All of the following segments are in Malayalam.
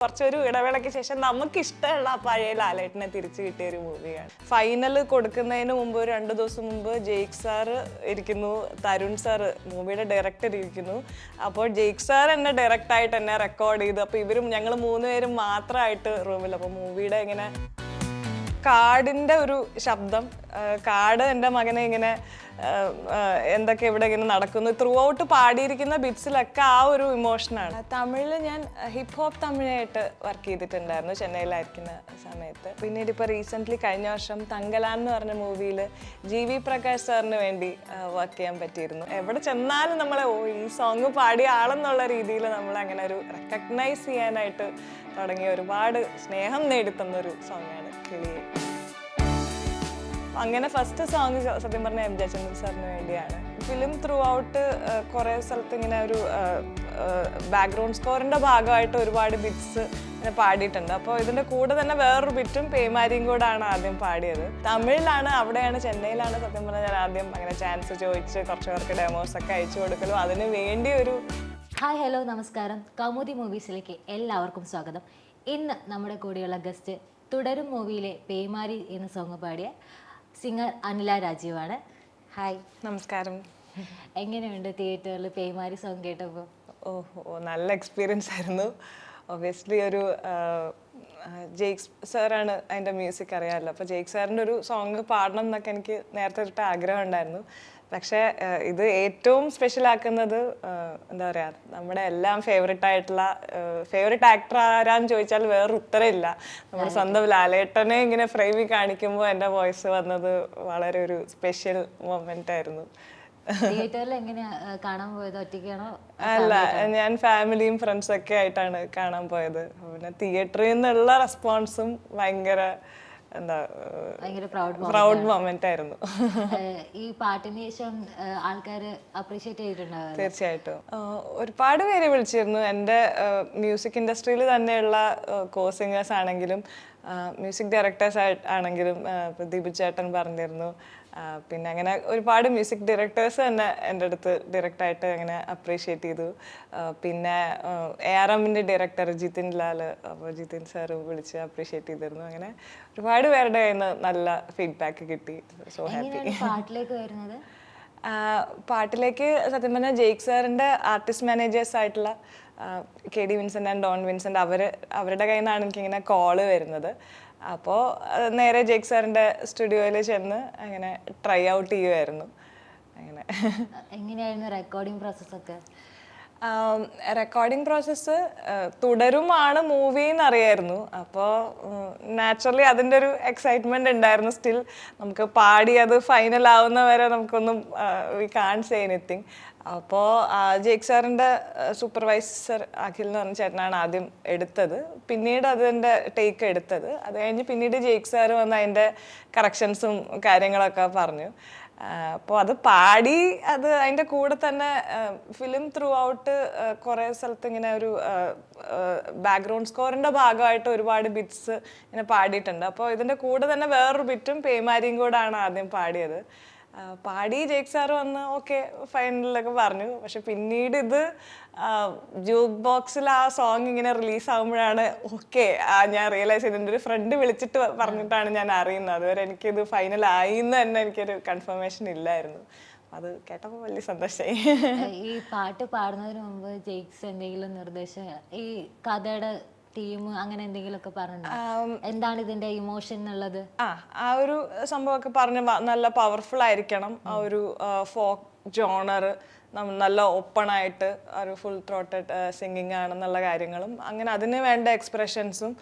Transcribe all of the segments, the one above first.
കുറച്ചൊരു ഇടവേളയ്ക്ക് ശേഷം നമുക്ക് ഇഷ്ടമുള്ള ആ പഴയ ലാലേട്ടനെ തിരിച്ചു കിട്ടിയ ഒരു മൂവിയാണ്. ഫൈനൽ കൊടുക്കുന്നതിന് മുമ്പ് ഒരു 2 ദിവസം മുമ്പ് ജെയ്ക്ക് സാറ് ഇരിക്കുന്നു, തരുൺ സാർ മൂവിയുടെ ഡയറക്ടർ ഇരിക്കുന്നു. അപ്പോൾ ജെയ്ക്ക് സാർ എന്നെ ഡയറക്റ്റായിട്ട് എന്നെ റെക്കോർഡ് ചെയ്തു. അപ്പോൾ ഇവരും ഞങ്ങൾ 3 പേരും മാത്രമായിട്ട് റൂമിൽ. അപ്പോൾ മൂവിയുടെ ഇങ്ങനെ കാടിൻ്റെ ഒരു ശബ്ദം, കാട് എൻ്റെ മകനെ ഇങ്ങനെ എന്തൊക്കെ ഇവിടെ ഇങ്ങനെ നടക്കുന്നു, ത്രൂ ഔട്ട് പാടിയിരിക്കുന്ന ബിറ്റ്സിലൊക്കെ ആ ഒരു ഇമോഷനാണ്. തമിഴിൽ ഞാൻ ഹിപ്പ് ഹോപ്പ് തമിഴായിട്ട് വർക്ക് ചെയ്തിട്ടുണ്ടായിരുന്നു ചെന്നൈയിലായിരിക്കുന്ന സമയത്ത്. പിന്നീട് ഇപ്പോൾ റീസെൻ്റ്ലി കഴിഞ്ഞ വർഷം തങ്കലാൻ എന്ന് പറഞ്ഞ മൂവിയിൽ GV പ്രകാശ് സാറിന് വേണ്ടി വർക്ക് ചെയ്യാൻ പറ്റിയിരുന്നു. എവിടെ ചെന്നാലും നമ്മളെ ഈ സോങ് പാടിയ ആളെന്നുള്ള രീതിയിൽ നമ്മളങ്ങനെ ഒരു റെക്കഗ്നൈസ് ചെയ്യാനായിട്ട് തുടങ്ങിയ, ഒരുപാട് സ്നേഹം നേടിത്തന്നൊരു സോങ്ങാണ് കിളിയെ. അങ്ങനെ ഫസ്റ്റ് സോങ് സത്യം പറഞ്ഞാൽ M ജയചന്ദ്രൻ സാറിന് വേണ്ടിയാണ്. ഫിലിം ത്രൂ ഔട്ട് കുറേ സ്ഥലത്ത് ഇങ്ങനെ ഒരു ബാക്ക്ഗ്രൗണ്ട് സ്കോറിൻ്റെ ഭാഗമായിട്ട് ഒരുപാട് ബിറ്റ്സ് ഇങ്ങനെ പാടിയിട്ടുണ്ട്. അപ്പോൾ ഇതിൻ്റെ കൂടെ തന്നെ വേറൊരു ബിറ്റും പേമാരിയും കൂടാണ് ആദ്യം പാടിയത്. തമിഴിലാണ്, അവിടെയാണ്, ചെന്നൈയിലാണ് സത്യം പറഞ്ഞാൽ ഞാൻ ആദ്യം അങ്ങനെ ചാൻസ് ചോദിച്ച് കുറച്ച് പേർക്ക് ഡെമോസൊക്കെ അയച്ചു കൊടുക്കലും അതിന് വേണ്ടി ഒരു ഹായ് ഹലോ നമസ്കാരം. കൗമുദി മൂവീസിലേക്ക് എല്ലാവർക്കും സ്വാഗതം. ഇന്ന് നമ്മുടെ കൂടെയുള്ള ഗസ്റ്റ് തുടരും മൂവിയിലെ പേമാരി എന്ന സോങ് പാടിയ സിംഗർ അനില രാജീവാണ്. ഹായ്, നമസ്കാരം. എങ്ങനെയുണ്ട് തിയേറ്ററിൽ പേമാരി സോങ് കേട്ടപ്പോൾ? ഓഹോ, നല്ല എക്സ്പീരിയൻസ് ആയിരുന്നു. ഒബ്വിയസ്ലി ഒരു ജെയ്ക്ക് സാറാണ് അതിൻ്റെ മ്യൂസിക് അറിയാമല്ലോ. അപ്പോൾ ജെയ്ക്ക് സാറിൻ്റെ ഒരു സോങ് പാടണം എന്നൊക്കെ എനിക്ക് നേരത്തെ തൊട്ട് ആഗ്രഹം ഉണ്ടായിരുന്നു. പക്ഷേ ഇത് ഏറ്റവും സ്പെഷ്യൽ ആക്കുന്നത് എന്താ പറയുക, നമ്മുടെ എല്ലാം ഫേവറേറ്റ് ആയിട്ടുള്ള ഫേവറേറ്റ് ആക്ടർ ആരാന്ന് ചോദിച്ചാൽ വേറൊരു ഉത്തരമില്ല. നമ്മുടെ സ്വന്തം ലാലേട്ടനെ ഇങ്ങനെ ഫ്രെയിമിൽ കാണിക്കുമ്പോൾ എൻ്റെ വോയിസ് വന്നത് വളരെ ഒരു സ്പെഷ്യൽ മൊമെൻ്റ് ആയിരുന്നു. തിയേറ്ററിൽ എങ്ങനെയാ കാണാൻ പോയത്? ഒറ്റയ്ക്കാണോ? അല്ല, ഞാൻ ഫാമിലിയും ഫ്രണ്ട്സും ഒക്കെ ആയിട്ടാണ് കാണാൻ പോയത്. പിന്നെ തിയേറ്ററിൽ നിന്നുള്ള റെസ്പോൺസും ഭയങ്കര എന്താ പ്രൗഡ് മൊമെന്റ് ആയിരുന്നു. ഈ പാട്ടിന് ശേഷം ആൾക്കാർ അപ്രീഷിയേറ്റ് ചെയ്തിട്ടുണ്ടാവും? തീർച്ചയായിട്ടും ഒരുപാട് പേര് വിളിച്ചിരുന്നു. എൻ്റെ മ്യൂസിക് ഇൻഡസ്ട്രിയിൽ തന്നെയുള്ള കോ സിംഗേഴ്സ് ആണെങ്കിലും മ്യൂസിക് ഡയറക്ടേഴ്സ് ആണെങ്കിലും ദീപു ചേട്ടൻ പറഞ്ഞിരുന്നു. പിന്നെ അങ്ങനെ ഒരുപാട് മ്യൂസിക് ഡയറക്ടേഴ്സ് തന്നെ എൻ്റെ അടുത്ത് ഡയറക്റ്റായിട്ട് അങ്ങനെ അപ്രീഷിയേറ്റ് ചെയ്തു. പിന്നെ ARM ഡയറക്ടർ ജിതിൻ ലാൽ, അപ്പോൾ ജിതിൻ സാറ് വിളിച്ച് അപ്രീഷിയേറ്റ് ചെയ്തിരുന്നു. അങ്ങനെ ഒരുപാട് പേരുടെ കയ്യിൽ നിന്ന് നല്ല ഫീഡ്ബാക്ക് കിട്ടി. So happy. പാട്ടിലേക്ക് വരുന്നത്, പാട്ടിലേക്ക് സത്യം പറഞ്ഞാൽ ജെയ്ക്ക് സാറിൻ്റെ ആർട്ടിസ്റ്റ് മാനേജേഴ്സ് ആയിട്ടുള്ള KD Vincent and Don Vincent അവരുടെ കയ്യിൽ നിന്നാണ് എനിക്കിങ്ങനെ കോള് വരുന്നത്. അപ്പോൾ നേരെ ജെയ്ക്ക് സാറിൻ്റെ സ്റ്റുഡിയോയിൽ ചെന്ന് അങ്ങനെ ട്രൈ ഔട്ട് ചെയ്യുമായിരുന്നു. അങ്ങനെ എങ്ങനെയായിരുന്നു റെക്കോർഡിംഗ് പ്രോസസ്സൊക്കെ? റെക്കോർഡിംഗ് പ്രോസസ്സ് തുടരുമാണ് മൂവി എന്നറിയായിരുന്നു. അപ്പോൾ നാച്ചുറലി അതിൻ്റെ ഒരു എക്സൈറ്റ്മെൻറ്റ് ഉണ്ടായിരുന്നു. സ്റ്റിൽ നമുക്ക് പാടി അത് ഫൈനൽ ആവുന്ന വരെ നമുക്കൊന്നും വി കാൺട്ട് സേ എനിത്തിങ്. അപ്പോൾ ജെയ്ക്ക് സാറിൻ്റെ സൂപ്പർവൈസർ അഖിൽ എന്ന് പറഞ്ഞ ചേട്ടനാണ് ആദ്യം എടുത്തത്. പിന്നീട് അതിൻ്റെ ടേക്ക് എടുത്തത്. അത് കഴിഞ്ഞ് പിന്നീട് ജെയ്ക്ക് സാർ വന്ന് അതിൻ്റെ കറക്ഷൻസും കാര്യങ്ങളൊക്കെ പറഞ്ഞു. അപ്പോൾ അത് പാടി അത് അതിൻ്റെ കൂടെ തന്നെ ഫിലിം ത്രൂ ഔട്ട് കുറേ സ്ഥലത്ത് ഇങ്ങനെ ഒരു ബാക്ക്ഗ്രൗണ്ട് സ്കോറിൻ്റെ ഭാഗമായിട്ട് ഒരുപാട് ബിറ്റ്സ് ഇങ്ങനെ പാടിയിട്ടുണ്ട്. അപ്പോൾ ഇതിൻ്റെ കൂടെ തന്നെ വേറൊരു ബിറ്റും പേമാരിയും കൂടാണ് ആദ്യം പാടിയത്. പാടി ജെയ്ക്ക് സാർ വന്ന് ഓക്കെ ഫൈനലൊക്കെ പറഞ്ഞു. പക്ഷെ പിന്നീട് ഇത് ജൂക്ക് ബോക്സിൽ ആ സോങ് ഇങ്ങനെ റിലീസാകുമ്പോഴാണ് ഓക്കെ ഞാൻ റിയലൈസ് ചെയ്ത്. എൻ്റെ ഒരു ഫ്രണ്ട് വിളിച്ചിട്ട് പറഞ്ഞിട്ടാണ് ഞാൻ അറിയുന്നത്. അതുവരെ എനിക്കിത് ഫൈനലായി എന്ന് തന്നെ എനിക്കൊരു കൺഫർമേഷൻ ഇല്ലായിരുന്നു. അത് കേട്ടപ്പോൾ വലിയ സന്തോഷമായി. ഈ പാട്ട് പാടുന്നതിന് മുമ്പ് ജെയ്ക്സ് എന്തെങ്കിലും നിർദ്ദേശം, ഈ കഥയുടെ തീം അങ്ങനെ എന്തെങ്കിലുമൊക്കെ പറഞ്ഞു, എന്താണ് ഇതിന്റെ ഇമോഷൻ എന്നുള്ളത്? ആ ഒരു സംഭവമൊക്കെ പറഞ്ഞ് നല്ല പവർഫുൾ ആയിരിക്കണം. ആ ഒരു ഫോക്ക് ജോണർ നല്ല ഓപ്പണായിട്ട് ഒരു ഫുൾ ത്രോട്ടഡ് സിംഗിങ് ആണെന്നുള്ള കാര്യങ്ങളും അങ്ങനെ അതിന് വേണ്ട എക്സ്പ്രഷൻസും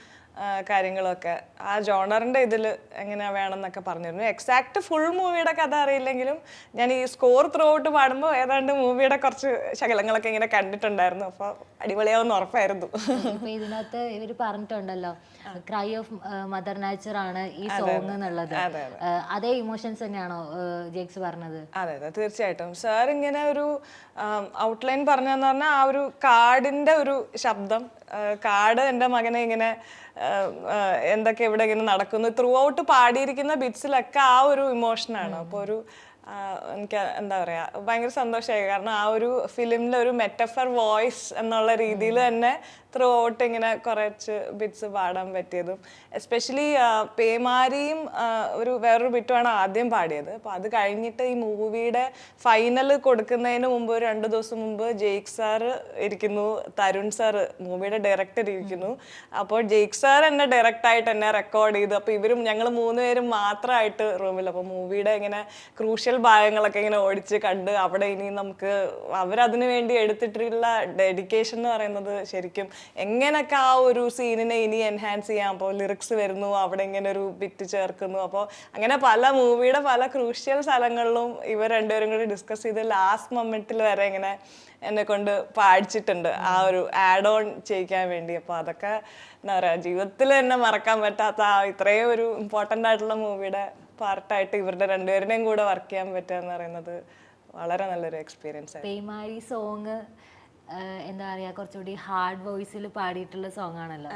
കാര്യങ്ങളൊക്കെ ആ ജോണറിൻ്റെ ഇതിൽ എങ്ങനെ വേണമെന്നൊക്കെ പറഞ്ഞിരുന്നു. എക്സാക്ട് ഫുൾ മൂവിയുടെ കഥ അറിയില്ലെങ്കിലും ഞാൻ ഈ സ്കോർ ത്രൂ ഔട്ട് പാടുമ്പോൾ ഏതാണ്ട് മൂവിയുടെ കുറച്ച് ശകലങ്ങളൊക്കെ ഇങ്ങനെ കണ്ടിട്ടുണ്ടായിരുന്നു. അപ്പോൾ അടിപൊളിയാവുന്ന ഉറപ്പായിരുന്നു. ഇപ്പൊ ഇതിനകത്ത് ഇവർ പറഞ്ഞിട്ടുണ്ടല്ലോ, ക്രൈ ഓഫ് മദർ നാച്ചർ ആണ് ഈ സോങ് എന്നുള്ളത്. അതേ ഇമോഷൻസ് തന്നെയാണോ ജെയ്ക്സ് പറഞ്ഞത്? അതെ അതെ, തീർച്ചയായിട്ടും. സാർ ഇങ്ങനെ ഒരു ഔട്ട്ലൈൻ പറഞ്ഞതെന്ന് പറഞ്ഞാൽ ആ ഒരു കാടിൻ്റെ ഒരു ശബ്ദം, കാട് എൻ്റെ മകനെ ഇങ്ങനെ എന്തൊക്കെ ഇവിടെ ഇങ്ങനെ നടക്കുന്നു, ത്രൂ ഔട്ട് പാടിയിരിക്കുന്ന ബിറ്റ്സിലൊക്കെ ആ ഒരു ഇമോഷനാണ്. അപ്പോൾ ഒരു എനിക്ക് എന്താ പറയുക ഭയങ്കര സന്തോഷമായി. കാരണം ആ ഒരു ഫിലിമിലെ ഒരു മെറ്റഫർ വോയിസ് എന്നുള്ള രീതിയിൽ തന്നെ ത്രൂ ഔട്ട് ഇങ്ങനെ കുറച്ച് ബിറ്റ്സ് പാടാൻ പറ്റിയതും. എസ്പെഷ്യലി പേമാരിയും ഒരു വേറൊരു ബിറ്റുമാണ് ആദ്യം പാടിയത്. അപ്പോൾ അത് കഴിഞ്ഞിട്ട് ഈ മൂവിയുടെ ഫൈനൽ കൊടുക്കുന്നതിന് മുമ്പ് 2 ദിവസം മുമ്പ് ജെയ്ക്ക് സാറ് ഇരിക്കുന്നു, തരുൺ സാറ് മൂവിയുടെ ഡയറക്ടർ ഇരിക്കുന്നു. അപ്പോൾ ജെയ്ക്ക് സാർ എന്നെ ഡയറക്റ്റായിട്ട് എന്നെ റെക്കോർഡ് ചെയ്തു. അപ്പോൾ ഇവരും ഞങ്ങൾ 3 പേരും മാത്രമായിട്ട് റൂമിൽ. അപ്പോൾ മൂവിയുടെ ഇങ്ങനെ ക്രൂഷ്യൽ ഭാഗങ്ങളൊക്കെ ഇങ്ങനെ ഓടിച്ച് കണ്ട് അവിടെ ഇനി നമുക്ക് അവരതിനു വേണ്ടി എടുത്തിട്ടുള്ള ഡെഡിക്കേഷൻ എന്ന് പറയുന്നത് ശരിക്കും എങ്ങനെയൊക്കെ ആ ഒരു സീനിനെ ഇനി എൻഹാൻസ് ചെയ്യാം. അപ്പോൾ ലിറിക്സ് വരുന്നു, അവിടെ ഇങ്ങനെ ഒരു ബിറ്റ് ചേർക്കുന്നു. അപ്പോൾ അങ്ങനെ പല മൂവിയുടെ പല ക്രൂഷ്യൽ സ്ഥലങ്ങളിലും ഇവർ രണ്ടുപേരും കൂടി ഡിസ്കസ് ചെയ്ത് ലാസ്റ്റ് മൊമെന്റിൽ വരെ ഇങ്ങനെ എന്നെ കൊണ്ട് പാടിച്ചിട്ടുണ്ട് ആ ഒരു ആഡ് ഓൺ ചെയ്യിക്കാൻ വേണ്ടി. അപ്പോൾ അതൊക്കെ എന്താ പറയുക, ജീവിതത്തിൽ തന്നെ മറക്കാൻ പറ്റാത്ത ഇത്രയും ഒരു ഇമ്പോർട്ടൻ്റ് ആയിട്ടുള്ള മൂവിയുടെ പാർട്ടായിട്ട് ഇവരുടെ രണ്ടുപേരുടെയും കൂടെ വർക്ക് ചെയ്യാൻ പറ്റുക എന്ന് പറയുന്നത് വളരെ നല്ലൊരു എക്സ്പീരിയൻസ് ആയിരുന്നു. പേമാരി സോങ് എന്താ പറയുക, കുറച്ചുകൂടി ഹാർഡ് വോയിസിൽ പാടിയിട്ടുള്ള സോങ് ആണല്ലോ.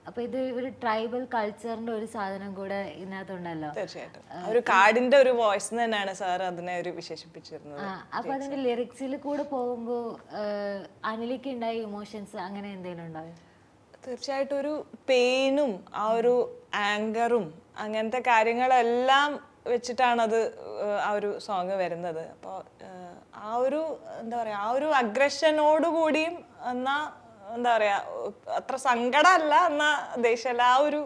അപ്പൊ ഇത് ഒരു ട്രൈബൽ കൾച്ചറിന്റെ ഒരു സാധനം കൂടെ ഇതിനകത്തുണ്ടല്ലോ. തീർച്ചയായിട്ടും ഒരു കാടിന്റെ ഒരു വോയിസ് തന്നെയാണ് സാർ അതിനെ ഒരു വിശേഷിപ്പിച്ചിരുന്നത്. അപ്പൊ അതിന്റെ ലിറിക്സിൽ കൂടെ പോകുമ്പോ അനിലേക്ക് ഉണ്ടായ ഇമോഷൻസ് അങ്ങനെ എന്തെങ്കിലും ഉണ്ടാവും? തീർച്ചയായിട്ടും ഒരു പെയിനും ആ ഒരു ആങ്കറും അങ്ങനത്തെ കാര്യങ്ങളെല്ലാം വെച്ചിട്ടാണത് ആ ഒരു സോങ് വരുന്നത്. അപ്പോൾ ആ ഒരു എന്താ പറയുക, ആ ഒരു അഗ്രഷനോടുകൂടിയും എന്നാ എന്താ പറയാ, അത്ര സങ്കടമല്ല എന്നാ ദേഷ്യല്ല, ആ ഒരു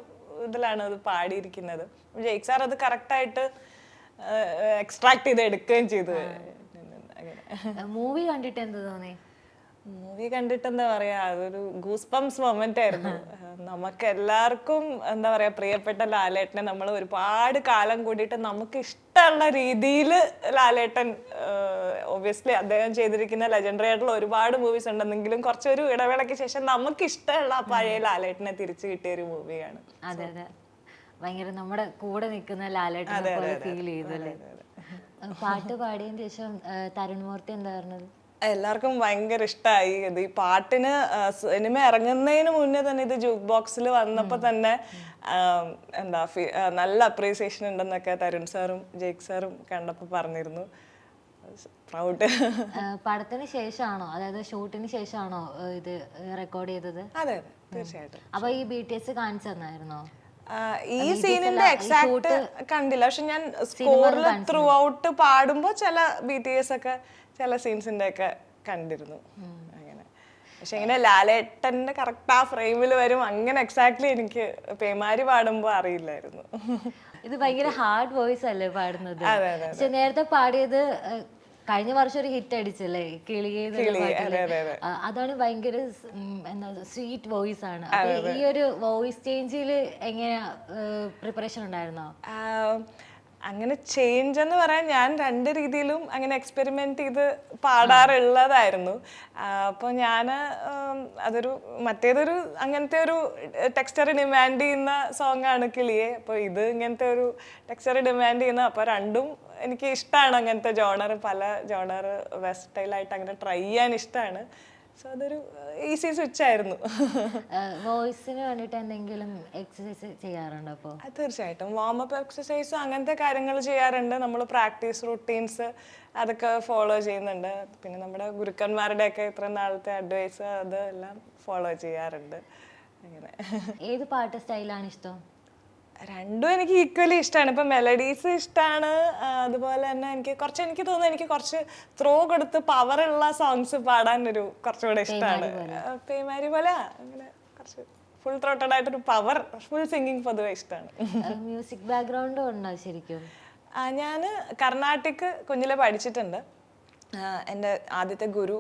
ഇതിലാണ് അത് പാടിയിരിക്കുന്നത്. ജെയ്ക്ക് സാർ അത് കറക്റ്റായിട്ട് എക്സ്ട്രാക്ട് ചെയ്ത് എടുക്കുകയും ചെയ്തു. മൂവി കണ്ടിട്ട് എന്ത് തോന്നി? മൂവി കണ്ടിട്ട് എന്താ പറയാ, അതൊരു ഗൂസ്പംസ് മൊമെന്റ് ആയിരുന്നു. നമുക്ക് എല്ലാവർക്കും എന്താ പറയാ, പ്രിയപ്പെട്ട ലാലേട്ടനെ നമ്മൾ ഒരുപാട് കാലം കൂടിയിട്ട് നമുക്ക് ഇഷ്ടമുള്ള രീതിയിൽ ലാലേട്ടൻ, ഒബ്വിയസ്ലി അദ്ദേഹം ചെയ്തിരിക്കുന്ന ലെജൻഡറി ആയിട്ടുള്ള ഒരുപാട് മൂവീസ് ഉണ്ടെന്നെങ്കിലും കുറച്ചൊരു ഇടവേളയ്ക്ക് ശേഷം നമുക്ക് ഇഷ്ടമുള്ള പഴയ ലാലേട്ടനെ തിരിച്ചു കിട്ടിയ ഒരു മൂവിയാണ്. അതെ അതെ, ഭയങ്കര നമ്മുടെ കൂടെ നിൽക്കുന്ന ലാലേട്ടനെ പോലെ ഫീൽ ചെയ്തല്ലേ. പാട്ട് പാടിയതിന് ശേഷം തരുൺ മൂർത്തി എന്താ പറഞ്ഞത്? എല്ലാവർക്കും ഭയങ്കര ഇഷ്ടമായി. ഇത് ഈ പാട്ടിന് സിനിമ ഇറങ്ങുന്നതിന് മുന്നേ തന്നെ ഇത് ജൂക്ക് ബോക്സിൽ വന്നപ്പോൾ തന്നെ എന്താ നല്ല അപ്രീസിയേഷൻ ഉണ്ടെന്നൊക്കെ തരുൺ സാറും ജെയ്ക്ക് സാറും കണ്ടപ്പോൾ പറഞ്ഞിരുന്നു. പ്രൗഡ്. പടത്തിന് ശേഷമാണോ, അതായത് ഷൂട്ടിന് ശേഷമാണോ ഇത് റെക്കോർഡ് ചെയ്തത്? അതെ അതെ തീർച്ചയായിട്ടും. അപ്പൊ ഈ BTS കാണിച്ചു തന്നായിരുന്നോ? ഈ സീനിന്റെ എക്സാക്ട് കണ്ടില്ല, പക്ഷെ ഞാൻ സ്കോറിൽ ത്രൂ ഔട്ട് പാടുമ്പോ ചില BTS ഒക്കെ ചില സീൻസിന്റെ ഒക്കെ കണ്ടിരുന്നു അങ്ങനെ. പക്ഷെ ഇങ്ങനെ ലാലേട്ടന്റെ കറക്റ്റ് ആ ഫ്രെയിമിൽ വരും അങ്ങനെ എക്സാക്ട്ലി എനിക്ക് പേമാരി പാടുമ്പോ അറിയില്ലായിരുന്നു. ഇത് ഭയങ്കര ഹാർഡ് വോയിസ് അല്ലേ പാടുന്നത്? പക്ഷെ നേരത്തെ പാടിയത് കഴിഞ്ഞ വർഷം ഒരു ഹിറ്റ് അടിച്ചല്ലേ, കിളിയെ. അതാണ് ഭയങ്കര എന്താ സ്വീറ്റ് വോയിസ് ആണ്. ഈ ഒരു വോയിസ് ചേഞ്ചിൽ എങ്ങനെയാ പ്രിപ്പറേഷൻ ഉണ്ടായിരുന്നോ? അങ്ങനെ ചേഞ്ച് എന്ന് പറയാൻ ഞാൻ 2 രീതിയിലും അങ്ങനെ എക്സ്പെരിമെന്റ് ചെയ്ത് പാടാറുള്ളതായിരുന്നു. അപ്പോൾ ഞാൻ അതൊരു മറ്റേതൊരു അങ്ങനത്തെ ഒരു ടെക്സ്ചർ ഡിമാൻഡ് ചെയ്യുന്ന സോങ് ആണ് കിളിയെ. അപ്പോൾ ഇത് ഇങ്ങനത്തെ ഒരു ടെക്സ്ചർ ഡിമാൻഡ് ചെയ്യുന്ന, അപ്പോൾ രണ്ടും എനിക്ക് ഇഷ്ടമാണ്. അങ്ങനത്തെ ജോണർ, പല ജോണർ വെസ്റ്റൈലായിട്ട് അങ്ങനെ ട്രൈ ചെയ്യാൻ ഇഷ്ടമാണ്. സോ അതൊരു ഈസി സ്വിച്ച് ആയിരുന്നു. വോയിസിന് വേണ്ടിയിട്ട് എന്തെങ്കിലും എക്സസൈസ് ചെയ്യാറുണ്ടോ? അപ്പോൾ തീർച്ചയായിട്ടും വാമപ്പ് എക്സസൈസ് അങ്ങനത്തെ കാര്യങ്ങൾ ചെയ്യാറുണ്ട്. നമ്മൾ പ്രാക്ടീസ് റൂട്ടീൻസ് അതൊക്കെ ഫോളോ ചെയ്യുന്നുണ്ട്. പിന്നെ നമ്മുടെ ഗുരുക്കന്മാരുടെയൊക്കെ ഇത്ര നാളത്തെ അഡ്വൈസ് അതെല്ലാം ഫോളോ ചെയ്യാറുണ്ട്. അങ്ങനെ. ഏത് പാട്ട് സ്റ്റൈലാണ് ഇഷ്ടം? രണ്ടും എനിക്ക് ഈക്വലി ഇഷ്ടമാണ്. ഇപ്പം മെലഡീസ് ഇഷ്ടമാണ്, അതുപോലെ തന്നെ എനിക്ക് തോന്നുന്നു എനിക്ക് കുറച്ച് ത്രോ കൊടുത്ത് പവറുള്ള സോങ്സ് പാടാൻ ഒരു കുറച്ചുകൂടെ ഇഷ്ടമാണ്. പേമാരി പോലെ അങ്ങനെ കുറച്ച് ഫുൾ ത്രോട്ടഡ് ആയിട്ടൊരു പവർ ഫുൾ സിംഗിങ് പൊതുവെ ഇഷ്ടമാണ്. മ്യൂസിക് ബാക്ക്ഗ്രൗണ്ട് ഉണ്ടോ ശരിക്കും? ഞാൻ കർണാട്ടിക് കുഞ്ഞിലെ പഠിച്ചിട്ടുണ്ട്. എൻ്റെ ആദ്യത്തെ ഗുരു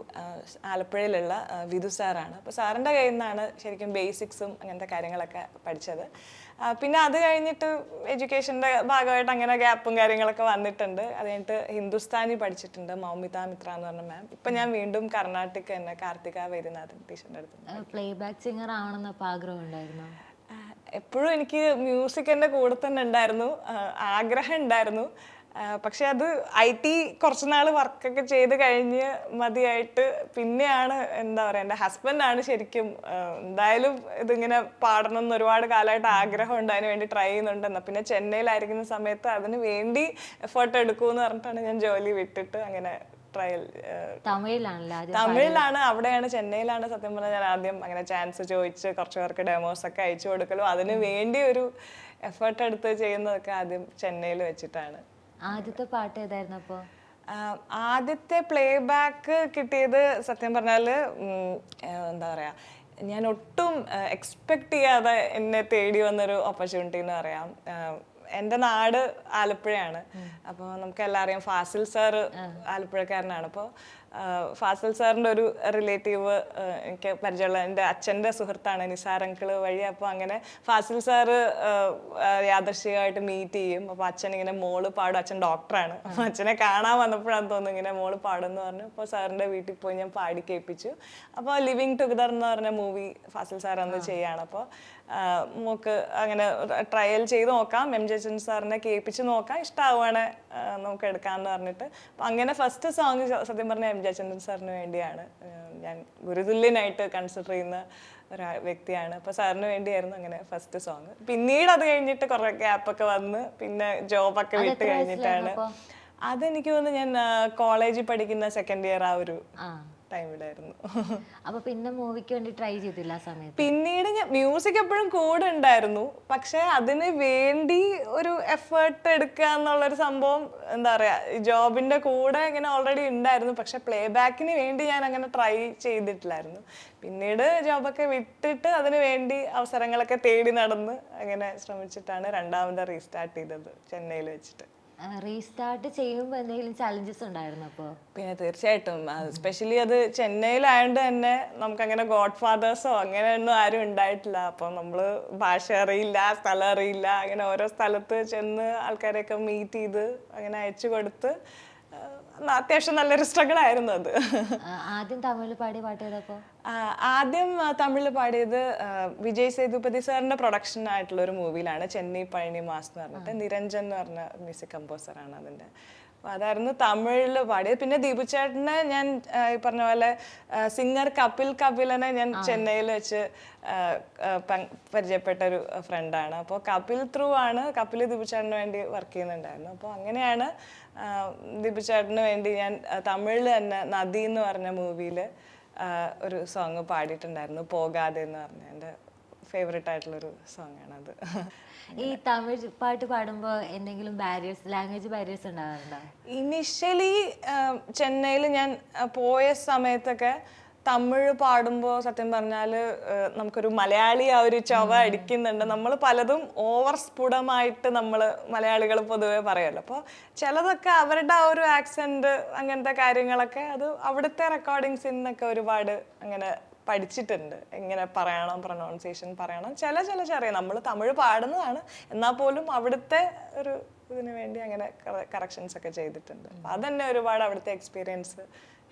ആലപ്പുഴയിലുള്ള വിധു സാറാണ്. അപ്പോൾ സാറിൻ്റെ കയ്യിൽ നിന്നാണ് ശരിക്കും ബേസിക്സും അങ്ങനത്തെ കാര്യങ്ങളൊക്കെ പഠിച്ചത്. പിന്നെ അത് കഴിഞ്ഞിട്ട് എഡ്യൂക്കേഷൻ്റെ ഭാഗമായിട്ട് അങ്ങനെ ഗ്യാപ്പും കാര്യങ്ങളൊക്കെ വന്നിട്ടുണ്ട്. അത് കഴിഞ്ഞിട്ട് ഹിന്ദുസ്ഥാനി പഠിച്ചിട്ടുണ്ട്, മൗമിത മിത്ര എന്ന് പറഞ്ഞ മാം. ഇപ്പം ഞാൻ വീണ്ടും കർണാട്ടിക് തന്നെ കാർത്തിക വൈദ്യനാഥൻ ടീച്ചറിൻ്റെ അടുത്ത്. പ്ലേ ബാക്ക് സിംഗർ ആവണമെന്നപ്പോൾ ആഗ്രഹം ഉണ്ടായിരുന്നു? എപ്പോഴും എനിക്ക് മ്യൂസിക് എൻ്റെ കൂടെ തന്നെ ഉണ്ടായിരുന്നു, ആഗ്രഹം ഉണ്ടായിരുന്നു. പക്ഷെ അത് IT കുറച്ച് നാൾ വർക്കൊക്കെ ചെയ്ത് കഴിഞ്ഞ് മതിയായിട്ട് പിന്നെയാണ് എന്താ പറയുക, എൻ്റെ ഹസ്ബൻഡാണ് ശരിക്കും എന്തായാലും ഇതിങ്ങനെ പാടണം എന്ന് ഒരുപാട് കാലമായിട്ട് ആഗ്രഹമുണ്ട്, അതിന് വേണ്ടി ട്രൈ ചെയ്യുന്നുണ്ടെന്ന്. പിന്നെ ചെന്നൈയിലായിരിക്കുന്ന സമയത്ത് അതിന് വേണ്ടി എഫേർട്ട് എടുക്കുമെന്ന് പറഞ്ഞിട്ടാണ് ഞാൻ ജോലി വിട്ടിട്ട് അങ്ങനെ ട്രയൽ തമിഴിലാണല്ലോ ആദ്യം. തമിഴിലാണ്, അവിടെയാണ്, ചെന്നൈയിലാണ് സത്യം പറഞ്ഞാൽ ഞാൻ ആദ്യം അങ്ങനെ ചാൻസ് ചോദിച്ച് കുറച്ച് പേർക്ക് ഡെമോസ് ഒക്കെ അയച്ചു കൊടുക്കലും അതിന് വേണ്ടി ഒരു എഫേർട്ട് എടുത്ത് ചെയ്യുന്നതൊക്കെ ആദ്യം ചെന്നൈയിൽ വെച്ചിട്ടാണ്. ആദ്യത്തെ പാട്ട് ഏതായിരുന്നു അപ്പോൾ? ആദ്യത്തെ പ്ലേ ബാക്ക് കിട്ടിയത് സത്യം പറഞ്ഞാൽ എന്താ പറയാ, ഞാൻ ഒട്ടും എക്സ്പെക്ട് ചെയ്യാതെ എന്നെ തേടി വന്നൊരു ഓപ്പർച്യൂണിറ്റി എന്ന് പറയാം. എൻ്റെ നാട് ആലപ്പുഴയാണ്. അപ്പോൾ നമുക്ക് എല്ലാം അറിയാം, ഫാസിൽ സാറ് ആലപ്പുഴക്കാരനാണ്. അപ്പോൾ ഫാസിൽ സാറിൻ്റെ ഒരു റിലേറ്റീവ് എനിക്ക് പരിചയമുള്ള എൻ്റെ അച്ഛൻ്റെ സുഹൃത്താണ്, നിസാർ അങ്കിള് വഴി. അപ്പോൾ അങ്ങനെ ഫാസിൽ സാറ് യാദൃശ്ചികമായിട്ട് മീറ്റ് ചെയ്യും. അപ്പോൾ അച്ഛൻ ഇങ്ങനെ മോള് പാടും, അച്ഛൻ ഡോക്ടറാണ്. അപ്പോൾ അച്ഛനെ കാണാൻ വന്നപ്പോഴാണ് തോന്നുന്നു ഇങ്ങനെ മോള് പാടുമെന്ന് പറഞ്ഞു. അപ്പോൾ സാറിൻ്റെ വീട്ടിൽ പോയി ഞാൻ പാടി കേൾപ്പിച്ചു. അപ്പോൾ ലിവിങ് ടുഗദർ എന്ന് പറഞ്ഞ മൂവി ഫാസിൽ സാർ അന്ന് ചെയ്യാണ്. അപ്പോൾ നമുക്ക് അങ്ങനെ ട്രയൽ ചെയ്ത് നോക്കാം, എം ജെ ചന്ദ്രൻ സാറിനെ കേൾപ്പിച്ച് നോക്കാം, ഇഷ്ടമാവുകയാണ് നമുക്ക് എടുക്കാമെന്ന് പറഞ്ഞിട്ട്. അപ്പം അങ്ങനെ ഫസ്റ്റ് സോങ് സത്യം പറഞ്ഞാൽ എം ജെ ചന്ദ്രൻ സാറിന് വേണ്ടിയാണ്. ഞാൻ ഗുരുതുല്യനായിട്ട് കൺസിഡർ ചെയ്യുന്ന ഒരു വ്യക്തിയാണ്. അപ്പോൾ സാറിന് വേണ്ടിയായിരുന്നു അങ്ങനെ ഫസ്റ്റ് സോങ്. പിന്നീട് അത് കഴിഞ്ഞിട്ട് കുറേ ഗ്യാപ്പൊക്കെ വന്ന് പിന്നെ ജോബൊക്കെ വിട്ട് കഴിഞ്ഞിട്ടാണ്. അതെനിക്ക് തോന്നുന്നു ഞാൻ കോളേജിൽ പഠിക്കുന്ന സെക്കൻഡ് ഇയർ ആ ഒരു ടൈമിലായിരുന്നു. അപ്പൊ പിന്നെ മൂവിക്ക് വേണ്ടി ട്രൈ ചെയ്തില്ല ആ സമയത്ത്? പിന്നീട് ഞാൻ മ്യൂസിക് എപ്പോഴും കൂടെ ഉണ്ടായിരുന്നു, പക്ഷെ അതിന് വേണ്ടി ഒരു എഫേർട്ട് എടുക്കുക എന്നുള്ളൊരു സംഭവം എന്താ പറയാ ജോബിന്റെ കൂടെ ഇങ്ങനെ ഓൾറെഡി ഉണ്ടായിരുന്നു. പക്ഷെ പ്ലേ ബാക്കിന് വേണ്ടി ഞാൻ അങ്ങനെ ട്രൈ ചെയ്തിട്ടില്ലായിരുന്നു. പിന്നീട് ജോബൊക്കെ വിട്ടിട്ട് അതിന് വേണ്ടി അവസരങ്ങളൊക്കെ തേടി നടന്ന് അങ്ങനെ ശ്രമിച്ചിട്ടാണ് രണ്ടാമത് റീസ്റ്റാർട്ട് ചെയ്തത് ചെന്നൈയിൽ വെച്ചിട്ട്. റീസ്റ്റാർട്ട് ചെയ്യുമ്പോൾ എന്തെങ്കിലും ചലഞ്ചസ് ഉണ്ടായിരുന്നു അപ്പോൾ? പിന്നെ തീർച്ചയായിട്ടും, എസ്പെഷ്യലി അത് ചെന്നൈയിലായതുകൊണ്ട് തന്നെ നമുക്കങ്ങനെ ഗോഡ് ഫാദേഴ്സോ അങ്ങനെയൊന്നും ആരും ഉണ്ടായിട്ടില്ല. അപ്പം നമ്മൾ ഭാഷ അറിയില്ല, സ്ഥലം അറിയില്ല, അങ്ങനെ ഓരോ സ്ഥലത്ത് ചെന്ന് ആൾക്കാരെയൊക്കെ മീറ്റ് ചെയ്ത് അങ്ങനെ അയച്ചു കൊടുത്ത് അത്യാവശ്യം നല്ലൊരു സ്ട്രഗിൾ ആയിരുന്നു അത്. ആദ്യം തമിഴിൽ പാടിയ പാട്ട് ഏതപ്പോ? ആദ്യം തമിഴിൽ പാടിയത് വിജയ് സേതുപതി സാറിന്റെ പ്രൊഡക്ഷൻ ആയിട്ടുള്ള ഒരു മൂവിയിലാണ്, ചെന്നൈ പഴനി മാസ് എന്ന് പറഞ്ഞിട്ട്. നിരഞ്ജൻ എന്ന് പറഞ്ഞ മ്യൂസിക് കമ്പോസറാണ് അതിൻ്റെ. അപ്പോൾ അതായിരുന്നു തമിഴിൽ പാടിയത്. പിന്നെ ദീപു ചേട്ടനെ ഞാൻ ഈ പറഞ്ഞ പോലെ സിംഗർ കപിലനെ ഞാൻ ചെന്നൈയിൽ വെച്ച് പരിചയപ്പെട്ട ഒരു ഫ്രണ്ടാണ്. അപ്പോൾ കപിൽ ത്രൂ ആണ്, കപിൽ ദീപു ചേട്ടന് വേണ്ടി വർക്ക് ചെയ്യുന്നുണ്ടായിരുന്നു. അപ്പോൾ അങ്ങനെയാണ് ദീപു ചേട്ടന് വേണ്ടി ഞാൻ തമിഴിൽ തന്നെ നദി എന്ന് പറഞ്ഞ മൂവിയിൽ ഒരു സോങ് പാടിയിട്ടുണ്ടായിരുന്നു, പോകാതെ എന്ന് പറഞ്ഞ എൻ്റെ ഫേവറേറ്റ് ആയിട്ടുള്ളൊരു സോങ് ആണത്. ഈ തമിഴ് പാട്ട് പാടുമ്പോൾ എന്തെങ്കിലും ലാംഗ്വേജ് ബാരിയേഴ്സ് ഉണ്ടാകാറുണ്ടോ? ഇനിഷ്യലി ചെന്നൈയിൽ ഞാൻ പോയ സമയത്തൊക്കെ തമിഴ് പാടുമ്പോൾ സത്യം പറഞ്ഞാൽ നമുക്കൊരു മലയാളി ആ ഒരു ചൊവ അടിക്കുന്നുണ്ട്. നമ്മൾ പലതും ഓവർ സ്ഫുടമായിട്ട് നമ്മൾ മലയാളികൾ പൊതുവെ പറയുമല്ലോ. അപ്പോൾ ചിലതൊക്കെ അവരുടെ ആ ഒരു ആക്സെന്റ് അങ്ങനത്തെ കാര്യങ്ങളൊക്കെ അത് അവിടുത്തെ റെക്കോർഡിങ്സിൽ നിന്നൊക്കെ ഒരുപാട് അങ്ങനെ പഠിച്ചിട്ടുണ്ട്. എങ്ങനെ പറയണം, പ്രൊനൗൺസിയേഷൻ പറയണം, ചില ചെറിയ നമ്മൾ തമിഴ് പാടുന്നതാണ് എന്നാൽ പോലും അവിടുത്തെ ഒരു ഇതിനു വേണ്ടി അങ്ങനെ കറക്ഷൻസ് ഒക്കെ ചെയ്തിട്ടുണ്ട്. അപ്പം അതെന്നെ ഒരുപാട് അവിടുത്തെ എക്സ്പീരിയൻസ്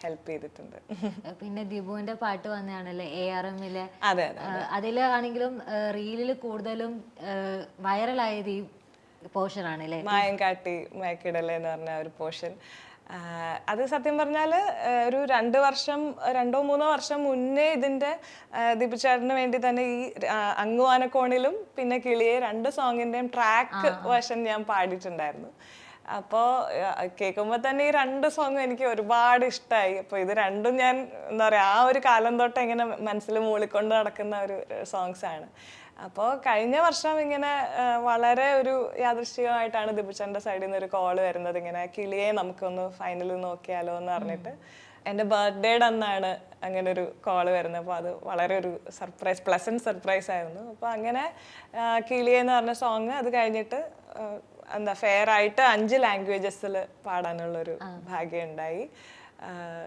ഹെൽപ്പ് ചെയ്തിട്ടുണ്ട്. പിന്നെ ദിബുവിന്റെ പാട്ട് വന്നതാണല്ലേ ARM-ല്. അതെ, അതിലാണെങ്കിലും റീലിൽ കൂടുതലും വൈറലായത് ഈ പോർഷൻ ആണല്ലേ, മായം കാട്ടി മയക്കിടലേ എന്ന് പറഞ്ഞ ഒരു പോർഷൻ. അത് സത്യം പറഞ്ഞാൽ ഒരു 2 3 വർഷം മുന്നേ ഇതിൻ്റെ ദീപു ചേട്ടന് വേണ്ടി തന്നെ ഈ അങ്ങുവാനക്കോണിലും പിന്നെ കിളിയെ 2 സോങ്ങിൻ്റെയും ട്രാക്ക് വേർഷൻ ഞാൻ പാടിയിട്ടുണ്ടായിരുന്നു. അപ്പോൾ കേൾക്കുമ്പോൾ തന്നെ ഈ 2 സോങ്ങും എനിക്ക് ഒരുപാട് ഇഷ്ടമായി. അപ്പോൾ ഇത് രണ്ടും ഞാൻ എന്താ പറയുക ആ ഒരു കാലം തൊട്ട് ഇങ്ങനെ മനസ്സിൽ മൂളിക്കൊണ്ട് നടക്കുന്ന ഒരു സോങ്സാണ്. അപ്പോൾ കഴിഞ്ഞ വർഷം ഇങ്ങനെ വളരെ ഒരു യാദൃശ്ചികമായിട്ടാണ് ദിബുച്ചൻ്റെ സൈഡിൽ നിന്ന് ഒരു കോള് വരുന്നത്, ഇങ്ങനെ കിളിയെ നമുക്കൊന്ന് ഫൈനലിൽ നോക്കിയാലോ എന്ന് പറഞ്ഞിട്ട്. എൻ്റെ ബർത്ത്ഡേയുടെ അന്നാണ് അങ്ങനെ ഒരു കോള് വരുന്നത്. അപ്പോൾ അത് വളരെ ഒരു പ്ലസൻറ്റ് സർപ്രൈസ് ആയിരുന്നു. അപ്പോൾ അങ്ങനെ കിളിയെ എന്ന് പറഞ്ഞ സോങ് അത് കഴിഞ്ഞിട്ട് എന്താ ഫെയർ ആയിട്ട് 5 ലാംഗ്വേജസിൽ പാടാനുള്ളൊരു ഭാഗ്യം ഉണ്ടായി.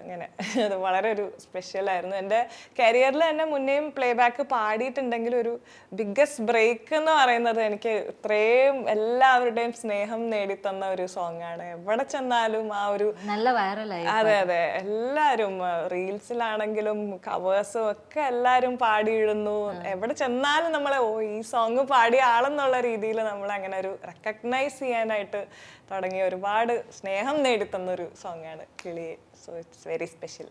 അങ്ങനെ അത് വളരെ ഒരു സ്പെഷ്യലായിരുന്നു. എൻ്റെ കരിയറിൽ തന്നെ മുന്നേയും പ്ലേ ബാക്ക് പാടിയിട്ടുണ്ടെങ്കിൽ ഒരു ബിഗ്ഗസ്റ്റ് ബ്രേക്ക് എന്ന് പറയുന്നത് എനിക്ക് ഇത്രയും എല്ലാവരുടെയും സ്നേഹം നേടിത്തന്ന ഒരു സോങ് ആണ്. എവിടെ ചെന്നാലും ആ ഒരു നല്ല വൈറലായി. അതെ, എല്ലാവരും റീൽസിലാണെങ്കിലും കവേഴ്സും ഒക്കെ എല്ലാവരും പാടിയിടുന്നു. എവിടെ ചെന്നാലും നമ്മളെ ഈ സോങ് പാടിയ ആളെന്നുള്ള രീതിയിൽ നമ്മൾ അങ്ങനെ ഒരു റെക്കഗ്നൈസ് ചെയ്യാനായിട്ട് തുടങ്ങി ഒരുപാട് സ്നേഹം നേടിത്തന്നൊരു സോങ്ങാണ് കിളിയെ. So it's very special.